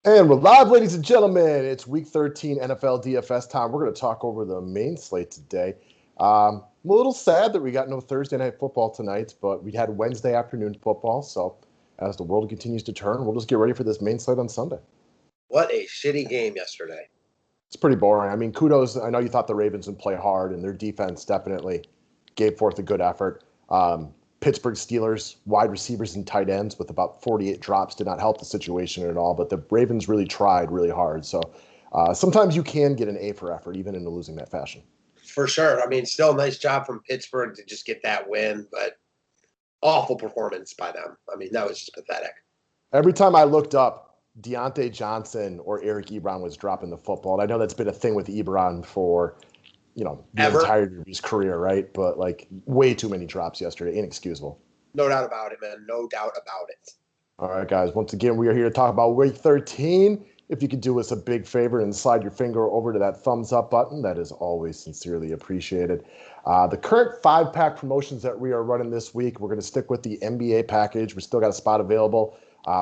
And we're live, ladies and gentlemen. It's week 13 NFL DFS time. We're going to talk over the main slate today. I'm a little sad that we got no Thursday night football tonight, but we had Wednesday afternoon football. So as the world continues to turn, we'll just get ready for this main slate on Sunday. What a shitty game yesterday. It's pretty boring. I mean, kudos. I know you thought the Ravens would play hard, and their defense definitely gave forth a good effort. Pittsburgh Steelers wide receivers and tight ends with about 48 drops did not help the situation at all, but the Ravens really tried really hard. So sometimes you can get an A for effort, even in a losing that fashion. For sure. I mean, still a nice job from Pittsburgh to just get that win, but awful performance by them. I mean, that was just pathetic. Every time I looked up, Deontay Johnson or Eric Ebron was dropping the football. And I know that's been a thing with Ebron for, the entirety of his career, right? But like way too many drops yesterday. Inexcusable. No doubt about it, man. No doubt about it. All right, guys. Once again, we are here to talk about week 13. If you could do us a big favor and slide your finger over to that thumbs up button, that is always sincerely appreciated. The current 5-pack promotions that we are running this week, we're going to stick with the NBA package. We still got a spot available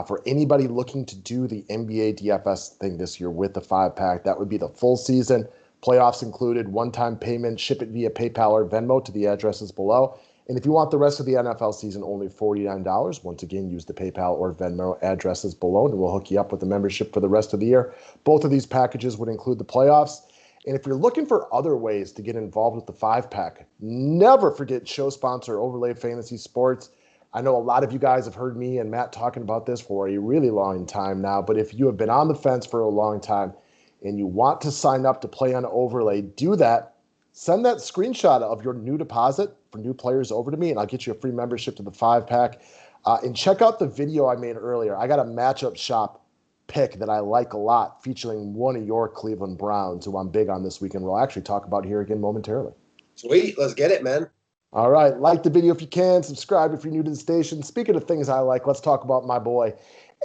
for anybody looking to do the NBA DFS thing this year with the 5-pack. That would be the full season, playoffs included, one-time payment, ship it via PayPal or Venmo to the addresses below. And if you want the rest of the NFL season, only $49. Once again, use the PayPal or Venmo addresses below, and we'll hook you up with a membership for the rest of the year. Both of these packages would include the playoffs. And if you're looking for other ways to get involved with the 5-pack, never forget show sponsor Overlay Fantasy Sports. I know a lot of you guys have heard me and Matt talking about this for a really long time now, but if you have been on the fence for a long time and you want to sign up to play on Overlay, do that. Send that screenshot of your new deposit for new players over to me, and I'll get you a free membership to the 5-pack. And check out the video I made earlier. I got a matchup shop pick that I like a lot, featuring one of your Cleveland Browns, who I'm big on this weekend. We'll actually talk about here again momentarily. Sweet. Let's get it, man. All right. Like the video if you can. Subscribe if you're new to the station. Speaking of things I like, let's talk about my boy,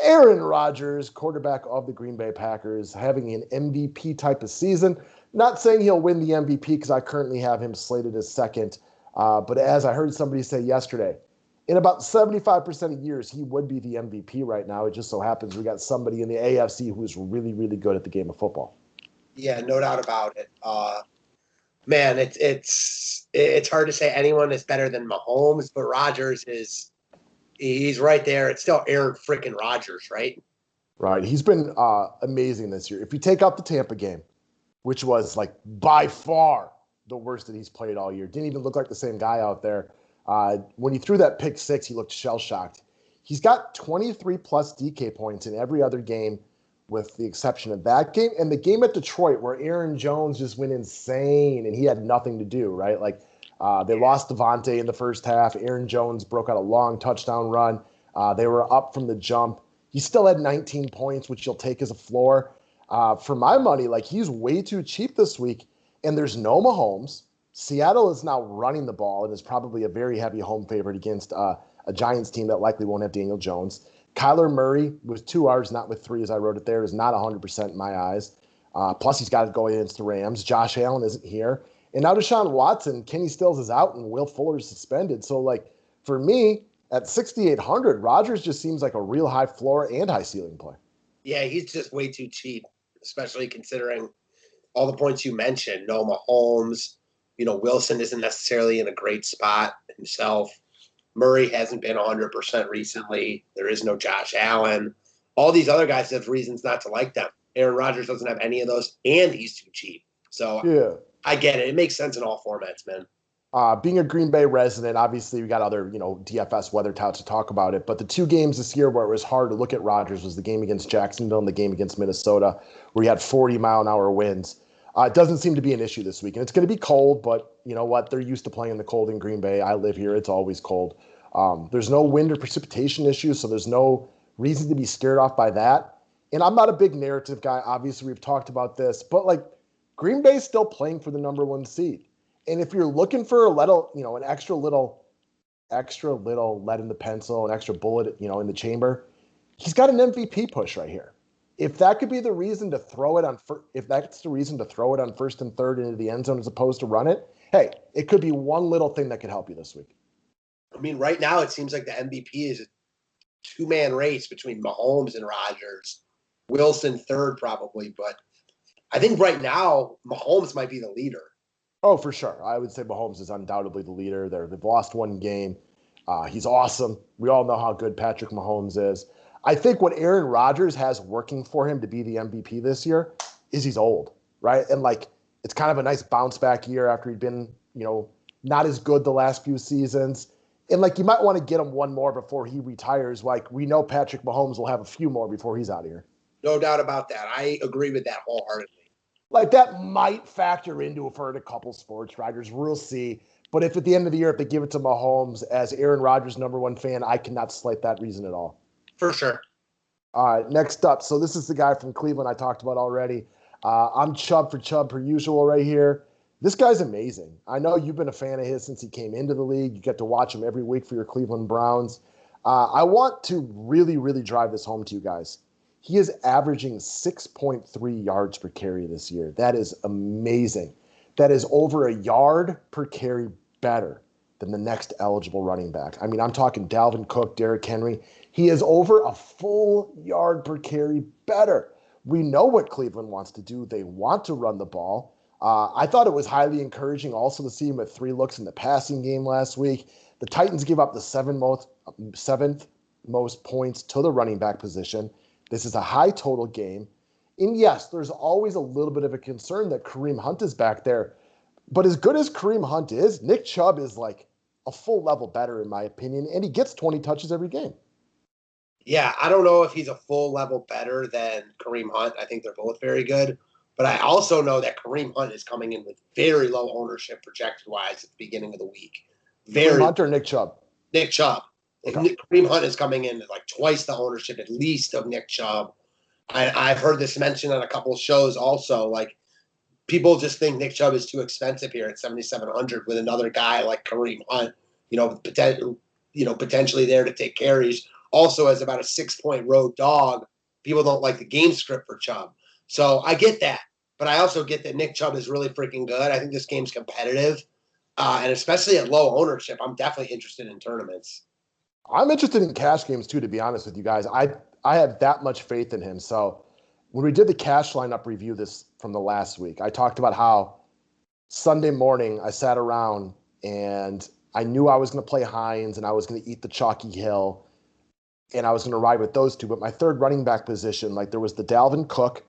Aaron Rodgers, quarterback of the Green Bay Packers, having an MVP type of season. Not saying he'll win the MVP because I currently have him slated as second. But as I heard somebody say yesterday, in about 75% of years, he would be the MVP right now. It just so happens we got somebody in the AFC who's really, really good at the game of football. Yeah, no doubt about it. Man, it's hard to say anyone is better than Mahomes, but Rodgers he's right there. It's still Aaron freaking Rodgers, right? Right. He's been amazing this year. If you take out the Tampa game, which was like by far the worst that he's played all year. Didn't even look like the same guy out there. When he threw that pick six, he looked shell-shocked. He's got 23-plus DK points in every other game with the exception of that game. And the game at Detroit where Aaron Jones just went insane and he had nothing to do, right? Like they lost Devontae in the first half. Aaron Jones broke out a long touchdown run. They were up from the jump. He still had 19 points, which you'll take as a floor. For my money, like he's way too cheap this week, and there's no Mahomes. Seattle is now running the ball and is probably a very heavy home favorite against a Giants team that likely won't have Daniel Jones. Kyler Murray with 2 R's, not with 3, as I wrote it there, is not 100% in my eyes. Plus, he's got to go against the Rams. Josh Allen isn't here. And now Deshaun Watson, Kenny Stills is out, and Will Fuller is suspended. So, like, for me, at 6,800, Rodgers just seems like a real high floor and high ceiling play. Yeah, he's just way too cheap, especially considering all the points you mentioned. No Mahomes. Wilson isn't necessarily in a great spot himself. Murray hasn't been 100% recently. There is no Josh Allen. All these other guys have reasons not to like them. Aaron Rodgers doesn't have any of those, and he's too cheap. So yeah. I get it. It makes sense in all formats, man. Being a Green Bay resident, obviously we got other, DFS weather touts to talk about it. But the 2 games this year where it was hard to look at Rodgers was the game against Jacksonville and the game against Minnesota, where he had 40-mile-an-hour winds. It doesn't seem to be an issue this week. And it's going to be cold, but you know what? They're used to playing in the cold in Green Bay. I live here. It's always cold. There's no wind or precipitation issues, so there's no reason to be scared off by that. And I'm not a big narrative guy. Obviously, we've talked about this. But, like, Green Bay's still playing for the number 1 seed. And if you're looking for an extra little lead in the pencil, an extra bullet, in the chamber, he's got an MVP push right here. If that could be the reason to throw it on, if that's the reason to throw it on 1st and 3rd into the end zone as opposed to run it, hey, it could be one little thing that could help you this week. I mean, right now it seems like the MVP is a 2-man race between Mahomes and Rodgers. Wilson third probably, but I think right now Mahomes might be the leader. Oh, for sure. I would say Mahomes is undoubtedly the leader. They've lost one game. He's awesome. We all know how good Patrick Mahomes is. I think what Aaron Rodgers has working for him to be the MVP this year is he's old, right? And like it's kind of a nice bounce back year after he'd been, not as good the last few seasons. And like you might want to get him one more before he retires. Like we know Patrick Mahomes will have a few more before he's out of here. No doubt about that. I agree with that wholeheartedly. Like that might factor into it for a couple sports writers. We'll see. But if at the end of the year, if they give it to Mahomes as Aaron Rodgers' #1 fan, I cannot slight that reason at all. For sure. All right, next up. So this is the guy from Cleveland I talked about already. I'm Chubb for Chubb per usual right here. This guy's amazing. I know you've been a fan of his since he came into the league. You get to watch him every week for your Cleveland Browns. I want to really, really drive this home to you guys. He is averaging 6.3 yards per carry this year. That is amazing. That is over a yard per carry better than the next eligible running back. I mean, I'm talking Dalvin Cook, Derrick Henry. He is over a full yard per carry better. We know what Cleveland wants to do. They want to run the ball. I thought it was highly encouraging also to see him at 3 looks in the passing game last week. The Titans give up the seventh most points to the running back position. This is a high total game. And yes, there's always a little bit of a concern that Kareem Hunt is back there. But as good as Kareem Hunt is, Nick Chubb is like a full level better in my opinion, and he gets 20 touches every game. Yeah, I don't know if he's a full level better than Kareem Hunt. I think they're both very good. But I also know that Kareem Hunt is coming in with very low ownership projected-wise at the beginning of the week. Kareem Hunt or Nick Chubb? Nick Chubb. Okay. Kareem Hunt is coming in at like twice the ownership at least of Nick Chubb. I've heard this mentioned on a couple of shows also. Like people just think Nick Chubb is too expensive here at 7,700 with another guy like Kareem Hunt, potentially there to take carries. Also as about a 6-point road dog. People don't like the game script for Chubb. So I get that. But I also get that Nick Chubb is really freaking good. I think this game's competitive. And especially at low ownership, I'm definitely interested in tournaments. I'm interested in cash games too, to be honest with you guys. I have that much faith in him. So when we did the cash lineup review this from the last week, I talked about how Sunday morning I sat around and I knew I was going to play Hines and I was going to eat the Chalky Hill and I was going to ride with those two. But my third running back position, like there was the Dalvin Cook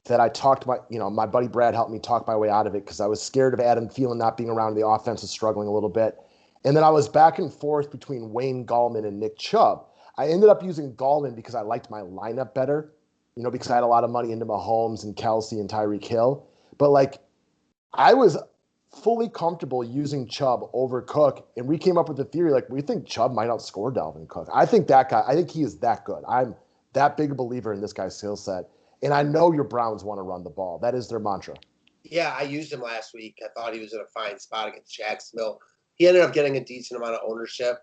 that I talked about, my buddy Brad helped me talk my way out of it because I was scared of Adam Thielen not being around. The offense was struggling a little bit. And then I was back and forth between Wayne Gallman and Nick Chubb. I ended up using Gallman because I liked my lineup better, because I had a lot of money into Mahomes and Kelsey and Tyreek Hill. But like, I was fully comfortable using Chubb over Cook. And we came up with the theory, like, we think Chubb might outscore Dalvin Cook. I think he is that good. I'm that big a believer in this guy's skill set. And I know your Browns want to run the ball. That is their mantra. Yeah, I used him last week. I thought he was in a fine spot against Jacksonville. He ended up getting a decent amount of ownership.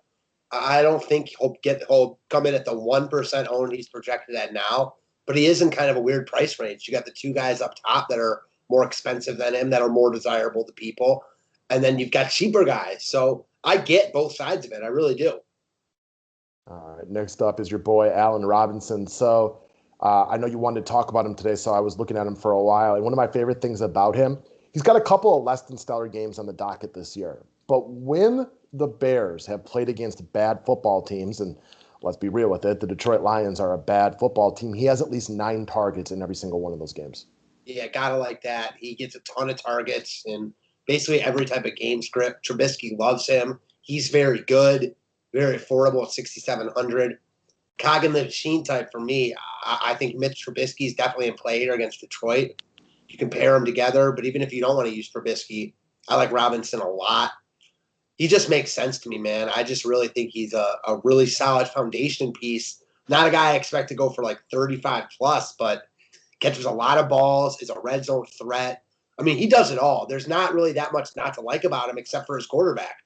I don't think he'll come in at the 1% own he's projected at now, but he is in kind of a weird price range. You got the two guys up top that are more expensive than him, that are more desirable to people, and then you've got cheaper guys. So I get both sides of it. I really do. All right, next up is your boy Allen Robinson. So I know you wanted to talk about him today, so I was looking at him for a while. And one of my favorite things about him, he's got a couple of less than stellar games on the docket this year. But when the Bears have played against bad football teams, and let's be real with it, the Detroit Lions are a bad football team, he has at least 9 targets in every single one of those games. Yeah, gotta like that. He gets a ton of targets in basically every type of game script. Trubisky loves him. He's very good, very affordable at 6,700. Cog in the machine type for me. I think Mitch Trubisky is definitely in play here against Detroit. You can pair them together, but even if you don't want to use Trubisky, I like Robinson a lot. He just makes sense to me, man. I just really think he's a really solid foundation piece. Not a guy I expect to go for like 35 plus, but catches a lot of balls, is a red zone threat. I mean, he does it all. There's not really that much not to like about him except for his quarterback.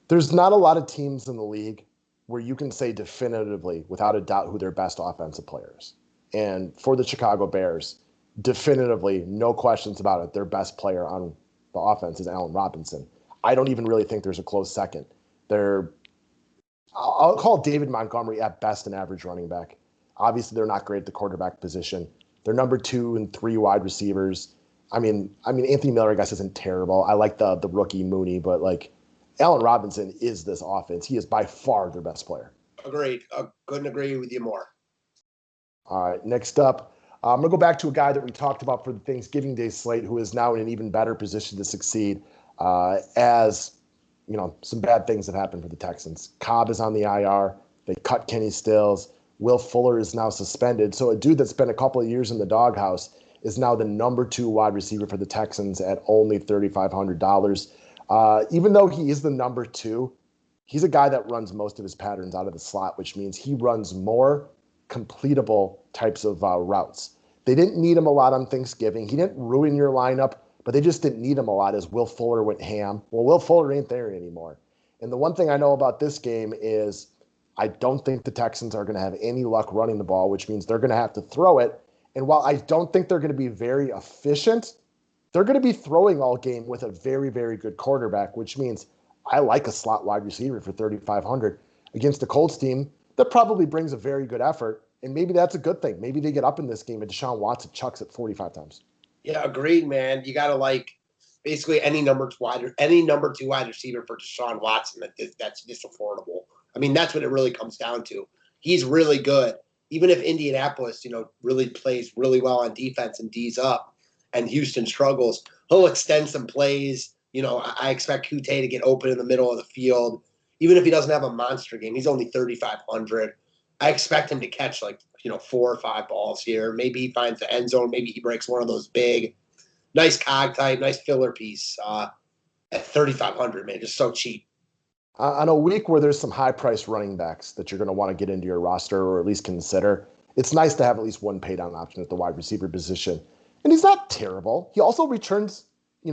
There's not a lot of teams in the league where you can say definitively, without a doubt, who their best offensive player is. And for the Chicago Bears, definitively, no questions about it, their best player on the offense is Allen Robinson. I don't even really think there's a close second. I'll call David Montgomery at best an average running back. Obviously, they're not great at the quarterback position. They're number 2 and 3 wide receivers. I mean, Anthony Miller, I guess, isn't terrible. I like the rookie Mooney, but like Allen Robinson is this offense. He is by far their best player. Agreed. Couldn't agree with you more. All right, next up, I'm going to go back to a guy that we talked about for the Thanksgiving Day slate who is now in an even better position to succeed as, some bad things have happened for the Texans. Cobb is on the IR. They cut Kenny Stills. Will Fuller is now suspended. So a dude that's spent a couple of years in the doghouse is now the number 2 wide receiver for the Texans at only $3,500. Even though he is the number 2, he's a guy that runs most of his patterns out of the slot, which means he runs more completable types of routes. They didn't need him a lot on Thanksgiving. He didn't ruin your lineup, but they just didn't need him a lot as Will Fuller went ham. Well, Will Fuller ain't there anymore. And the one thing I know about this game is I don't think the Texans are going to have any luck running the ball, which means they're going to have to throw it. And while I don't think they're going to be very efficient, they're going to be throwing all game with a very, very good quarterback, which means I like a slot wide receiver for $3,500 against the Colts team that probably brings a very good effort. And maybe that's a good thing. Maybe they get up in this game and Deshaun Watson chucks it 45 times. Yeah, agreed, man. You got to like basically any number 2 wide receiver for Deshaun Watson that's just affordable. I mean, that's what it really comes down to. He's really good. Even if Indianapolis, really plays really well on defense and D's up and Houston struggles, he'll extend some plays. I expect COUTEE to get open in the middle of the field. Even if he doesn't have a monster game, he's only 3,500. I expect him to catch 4 or 5 balls here. Maybe he finds the end zone. Maybe he breaks one of those big, nice cog type, nice filler piece at 3,500, man. Just so cheap. On a week where there's some high-priced running backs that you're going to want to get into your roster or at least consider, it's nice to have at least one pay-down option at the wide receiver position. And he's not terrible. He also returns,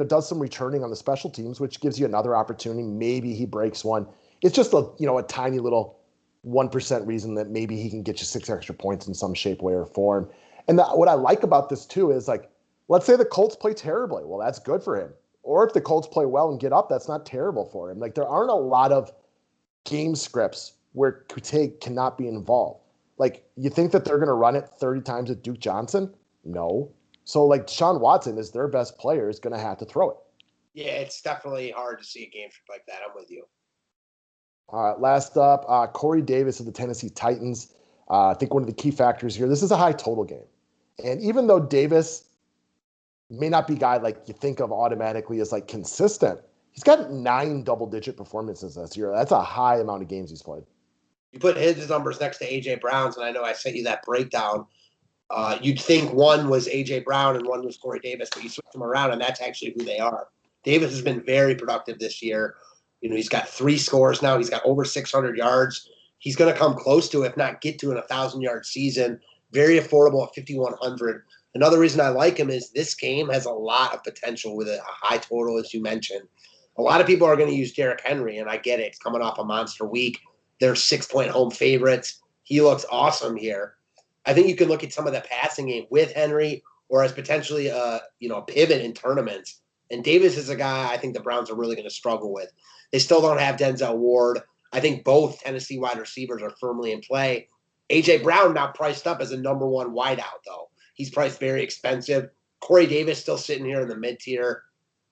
does some returning on the special teams, which gives you another opportunity. Maybe he breaks one. It's just a tiny little 1% reason that maybe he can get you 6 extra points in some shape, way, or form. And what I like about this too is let's say the Colts play terribly. Well, that's good for him. Or if the Colts play well and get up, that's not terrible for him. There aren't a lot of game scripts where COUTEE cannot be involved. You think that they're going to run it 30 times at Duke Johnson? No. So Deshaun Watson is their best player, is going to have to throw it. Yeah, it's definitely hard to see a game script like that. I'm with you. All right, last up, Corey Davis of the Tennessee Titans. I think one of the key factors here, this is a high total game. And even though Davis may not be a guy you think of automatically as consistent, he's got 9 double-digit performances this year. That's a high amount of games he's played. You put his numbers next to A.J. Brown's, and I know I sent you that breakdown. You'd think one was A.J. Brown and one was Corey Davis, but you switch them around, and that's actually who they are. Davis has been very productive this year. He's got 3 scores now. He's got over 600 yards. He's going to come close to, if not get to, an 1,000-yard season. Very affordable at 5,100. Another reason I like him is this game has a lot of potential with a high total, as you mentioned. A lot of people are going to use Derrick Henry, and I get it. It's coming off a monster week. They're 6-point home favorites. He looks awesome here. I think you can look at some of the passing game with Henry or as potentially a pivot in tournaments. And Davis is a guy I think the Browns are really going to struggle with. They still don't have Denzel Ward. I think both Tennessee wide receivers are firmly in play. A.J. Brown now priced up as a number 1 wideout, though. He's priced very expensive. Corey Davis still sitting here in the mid-tier.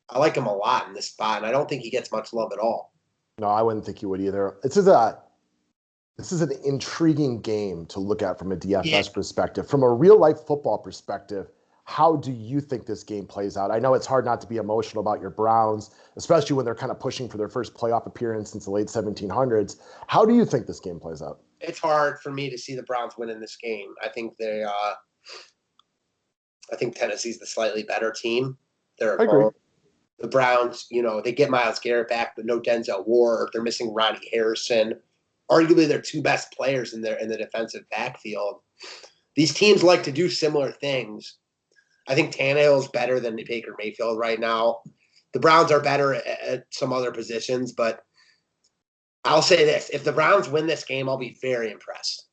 I like him a lot in this spot, and I don't think he gets much love at all. No, I wouldn't think he would either. This is an intriguing game to look at from a DFS perspective. From a real-life football perspective, how do you think this game plays out? I know it's hard not to be emotional about your Browns, especially when they're kind of pushing for their first playoff appearance since the late 1700s. How do you think this game plays out? It's hard for me to see the Browns winning this game. I think Tennessee's the slightly better team. I agree. The Browns, they get Myles Garrett back, but no Denzel Ward. They're missing Ronnie Harrison. Arguably, their 2 best players in the defensive backfield. These teams like to do similar things. I think Tannehill's better than Baker Mayfield right now. The Browns are better at some other positions, but I'll say this. If the Browns win this game, I'll be very impressed.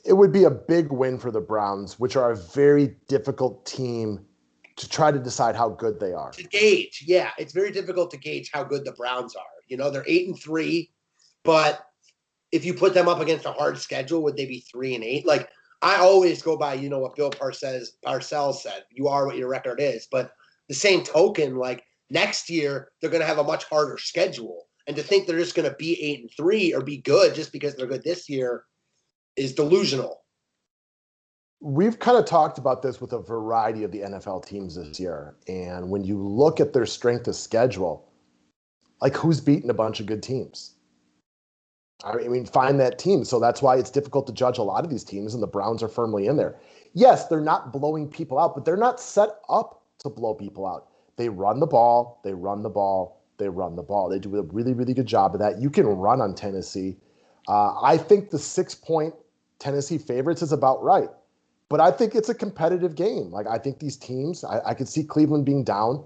It would be a big win for the Browns, which are a very difficult team to try to decide how good they are. To gauge, yeah. It's very difficult to gauge how good the Browns are. They're 8-3, but if you put them up against a hard schedule, would they be 3-8? Like, I always go by, what Bill Parcells said, you are what your record is. But the same token, like next year, they're going to have a much harder schedule. And to think they're just going to be 8-3 or be good just because they're good this year is delusional. We've kind of talked about this with a variety of the NFL teams this year. And when you look at their strength of schedule, like who's beaten a bunch of good teams? I mean, find that team. So that's why it's difficult to judge a lot of these teams, and the Browns are firmly in there. Yes, they're not blowing people out, but they're not set up to blow people out. They run the ball, they run the ball, they run the ball. They do a really, really good job of that. You can run on Tennessee. I think the 6-point Tennessee favorites is about right. But I think it's a competitive game. Like, I think these teams, I could see Cleveland being down,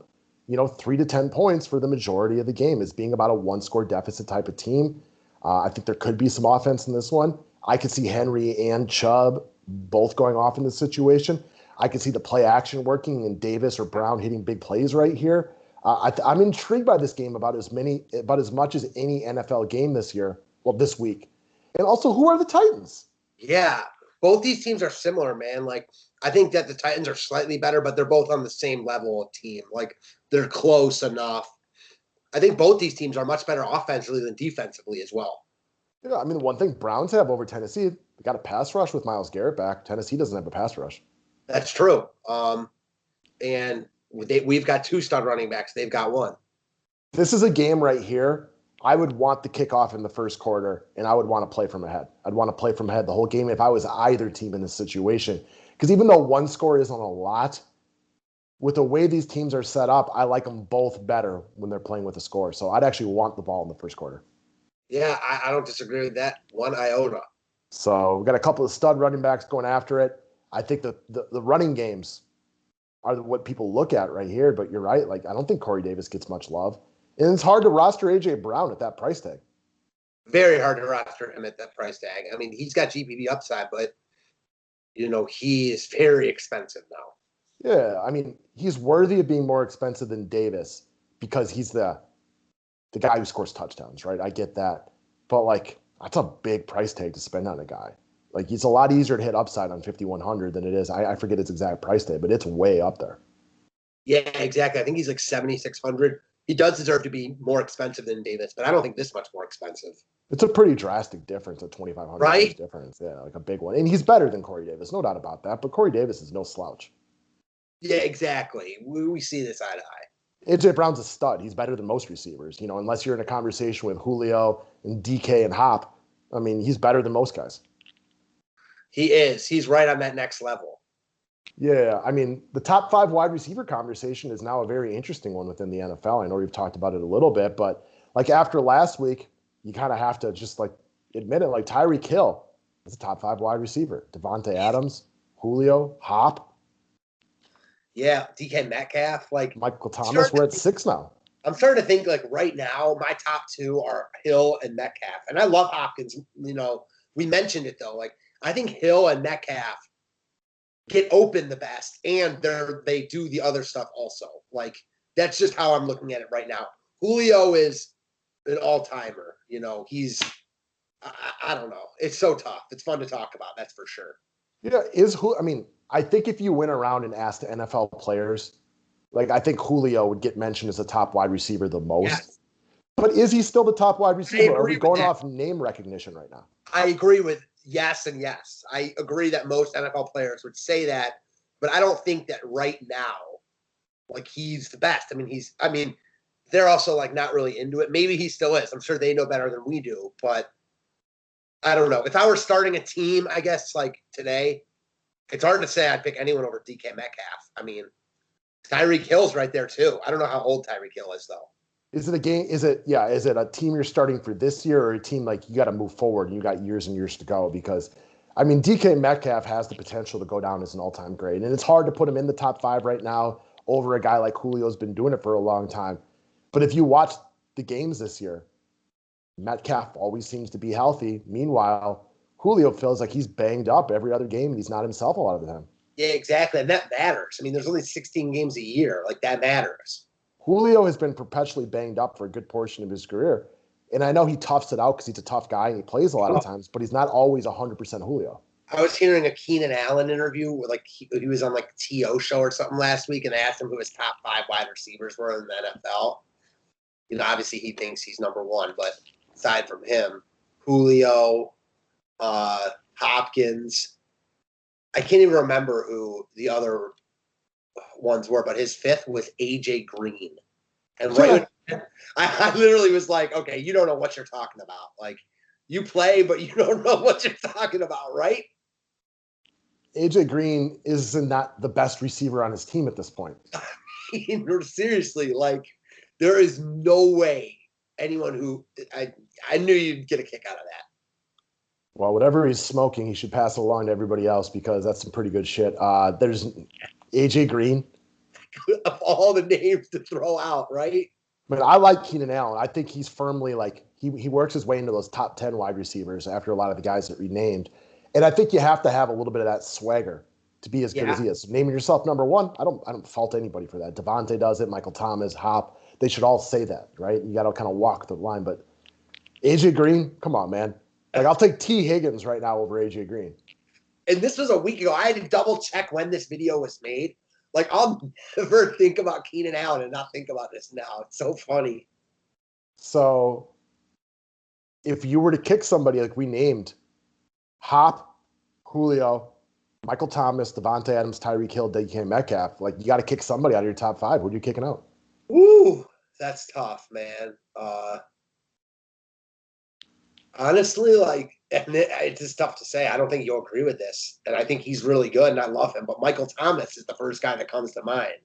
3 to 10 points for the majority of the game as being about a one-score deficit type of team. I think there could be some offense in this one. I could see Henry and CHUBB both going off in this situation. I could see the play action working and Davis or Brown hitting big plays right here. I'm intrigued by this game about as much as any NFL game this year. Well, this week. And also, who are the Titans? Yeah, both these teams are similar, man. Like, I think that the Titans are slightly better, but they're both on the same level of team. Like, they're close enough. I think both these teams are much better offensively than defensively as well. Yeah, I mean, one thing Browns have over Tennessee, they got a pass rush with Myles Garrett back. Tennessee doesn't have a pass rush. That's true. And we've got 2 stud running backs. They've got 1. This is a game right here. I would want the kickoff in the first quarter, and I would want to play from ahead. I'd want to play from ahead the whole game if I was either team in this situation. Because even though one score isn't a lot, with the way these teams are set up, I like them both better when they're playing with a score. So I'd actually want the ball in the first quarter. Yeah, I don't disagree with that one iota. So we've got a couple of stud running backs going after it. I think the running games are what people look at right here, but you're right. Like, I don't think Corey Davis gets much love. And it's hard to roster A.J. Brown at that price tag. Very hard to roster him at that price tag. I mean, he's got GPP upside, but, he is very expensive now. Yeah, I mean, he's worthy of being more expensive than Davis because he's the guy who scores touchdowns, right? I get that. But, like, that's a big price tag to spend on a guy. Like, it's a lot easier to hit upside on 5,100 than it is. I forget its exact price tag, but it's way up there. Yeah, exactly. I think he's like 7,600. He does deserve to be more expensive than Davis, but I don't think this much more expensive. It's a pretty drastic difference, a $2,500 right? difference. Yeah, like a big one. And he's better than Corey Davis, no doubt about that. But Corey Davis is no slouch. Yeah, exactly. We see this eye to eye. A.J. Brown's a stud. He's better than most receivers. Unless you're in a conversation with Julio and DK and Hop, I mean, he's better than most guys. He is. He's right on that next level. Yeah, I mean, the top 5 wide receiver conversation is now a very interesting one within the NFL. I know we've talked about it a little bit, but like after last week, you kind of have to just like admit it. Like Tyreek Hill is a top 5 wide receiver. Devontae Adams, Julio, Hop. Yeah, DK Metcalf, like Michael Thomas. We're at 6 now. I'm starting to think like right now, my top 2 are Hill and Metcalf, and I love Hopkins. We mentioned it though. Like I think Hill and Metcalf get open the best, and they do the other stuff also. Like that's just how I'm looking at it right now. Julio is an all-timer. He's I don't know. It's so tough. It's fun to talk about. That's for sure. Yeah, I think if you went around and asked the NFL players, like I think Julio would get mentioned as the top wide receiver the most. Yes. But is he still the top wide receiver? Are we going off name recognition right now? I agree with yes and yes. I agree that most NFL players would say that, but I don't think that right now, like he's the best. I mean, they're also like not really into it. Maybe he still is. I'm sure they know better than we do, but I don't know. If I were starting a team, I guess like today, it's hard to say I'd pick anyone over DK Metcalf. I mean, Tyreek Hill's right there too. I don't know how old Tyreek Hill is though. Is it a game? Is it a team you're starting for this year, or a team like you got to move forward and you got years and years to go? Because I mean, DK Metcalf has the potential to go down as an all-time great, and it's hard to put him in the top 5 right now over a guy like Julio's been doing it for a long time. But if you watch the games this year, Metcalf always seems to be healthy. Meanwhile, Julio feels like he's banged up every other game, and he's not himself a lot of the time. Yeah, exactly. And that matters. I mean, there's only 16 games a year. Like, that matters. Julio has been perpetually banged up for a good portion of his career. And I know he toughs it out because he's a tough guy and he plays a lot of times, but he's not always 100% Julio. I was hearing a Keenan Allen interview where like he was on like a TO show or something last week, and they asked him who his top 5 wide receivers were in the NFL. You know, obviously he thinks he's number 1, but aside from him, Julio, Hopkins. I can't even remember who the other ones were, but his 5th was AJ Green. And right when, I literally was like, okay, you don't know what you're talking about. Like, you play, but you don't know what you're talking about, right? AJ Green is not the best receiver on his team at this point. I mean, seriously, like, there is no way anyone who I knew you'd get a kick out of that. Well, whatever he's smoking, he should pass it along to everybody else because that's some pretty good shit. There's AJ Green. Of all the names to throw out, right? I mean, I like Keenan Allen. I think he's firmly like he works his way into those top 10 wide receivers after a lot of the guys that renamed. And I think you have to have a little bit of that swagger to be as good as he is. Naming yourself number 1, I don't fault anybody for that. Devontae does it, Michael Thomas, Hop. They should all say that, right? You got to kind of walk the line. But AJ Green, come on, man. Like, I'll take T. Higgins right now over AJ Green. And this was a week ago. I had to double check when this video was made. Like, I'll never think about Keenan Allen and not think about this now. It's so funny. So if you were to kick somebody like we named, Hop, Julio, Michael Thomas, Devontae Adams, Tyreek Hill, DK Metcalf, like, you got to kick somebody out of your top 5. Who are you kicking out? Ooh, that's tough, man. Honestly, like, and it's just tough to say. I don't think you'll agree with this. And I think he's really good, and I love him. But Michael Thomas is the first guy that comes to mind.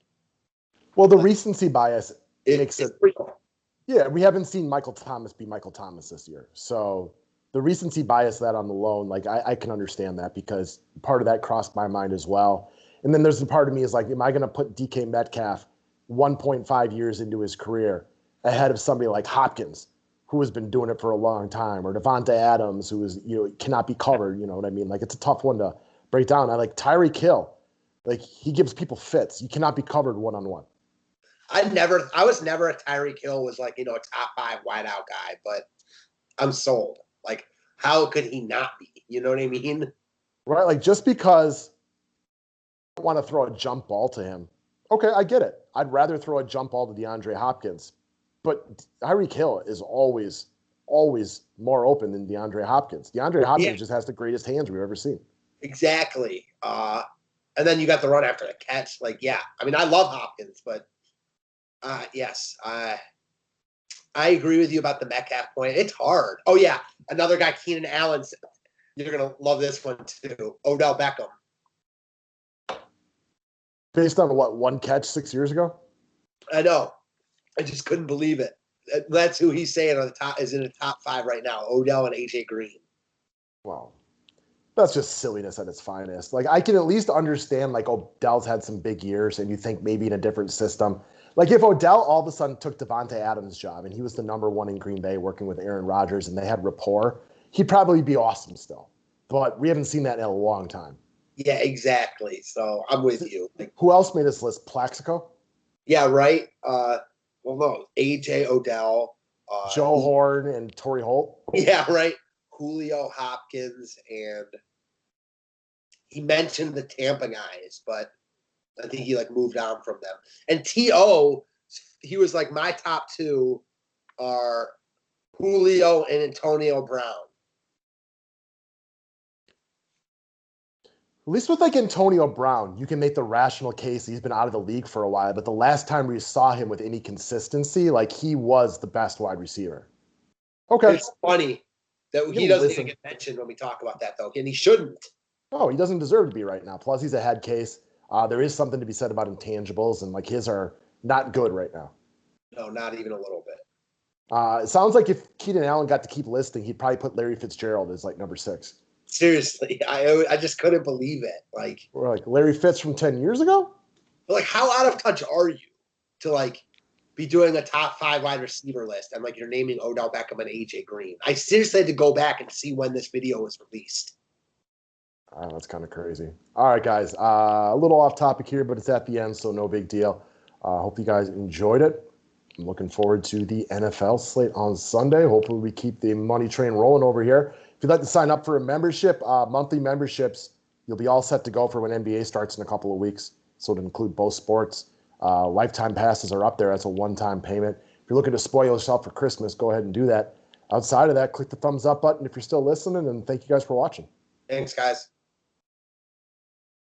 Well, the recency bias makes it real. Yeah, we haven't seen Michael Thomas be Michael Thomas this year. So the recency bias that on the loan, like, I can understand that because part of that crossed my mind as well. And then there's the part of me is like, am I going to put DK Metcalf 1.5 years into his career ahead of somebody like Hopkins, who has been doing it for a long time, or Devontae Adams, who is, cannot be covered, you know what I mean? Like, it's a tough one to break down. I like Tyreek Hill. Like, he gives people fits. You cannot be covered one-on-one. I was never a Tyreek Hill was like, a top 5 wideout guy, but I'm sold. Like, how could he not be? You know what I mean? Right? Like, just because I want to throw a jump ball to him, okay, I get it. I'd rather throw a jump ball to DeAndre Hopkins. But Tyreek Hill is always more open than DeAndre Hopkins. DeAndre Hopkins just has the greatest hands we've ever seen. Exactly. And then you got the run after the catch. Like, yeah. I mean, I love Hopkins, but yes, I agree with you about the Metcalf point. It's hard. Oh, yeah. Another guy, Keenan Allen. You're going to love this one, too. Odell Beckham. Based on what, 1 catch 6 years ago? I know. I just couldn't believe it. That's who he's saying on the top is in the top 5 right now. Odell and AJ Green. Well, that's just silliness at its finest. Like, I can at least understand, like, Odell's had some big years and you think maybe in a different system. Like, if Odell all of a sudden took Devontae Adams' job and he was the number 1 in Green Bay working with Aaron Rodgers and they had rapport, he'd probably be awesome still. But we haven't seen that in a long time. Yeah, exactly. So I'm with you. Like, who else made this list? Plaxico? Yeah, right. Well, no, AJ, Odell, Joe Horn, and Torrey Holt. Yeah, right. Julio, Hopkins, and he mentioned the Tampa guys, but I think he moved on from them. And T.O., he was like, my top 2 are Julio and Antonio Brown. At least with Antonio Brown, you can make the rational case he's been out of the league for a while, but the last time we saw him with any consistency, he was the best wide receiver. Okay. It's funny that he doesn't even get mentioned when we talk about that, though, and he shouldn't. No, he doesn't deserve to be right now. Plus, he's a head case. There is something to be said about intangibles, and his are not good right now. No, not even a little bit. It sounds like if Keenan Allen got to keep listing, he'd probably put Larry Fitzgerald as number 6. Seriously, I just couldn't believe it. Or Larry Fitz from 10 years ago? But how out of touch are you to be doing a top 5 wide receiver list and you're naming Odell Beckham and AJ Green? I seriously had to go back and see when this video was released. That's kind of crazy. All right, guys. A little off topic here, but it's at the end, so no big deal. Hope you guys enjoyed it. I'm looking forward to the NFL slate on Sunday. Hopefully we keep the money train rolling over here. If you'd like to sign up for a membership, monthly memberships, you'll be all set to go for when NBA starts in a couple of weeks. So to include both sports. Lifetime passes are up there as a one-time payment. If you're looking to spoil yourself for Christmas, go ahead and do that. Outside of that, click the thumbs up button if you're still listening, and thank you guys for watching. Thanks, guys.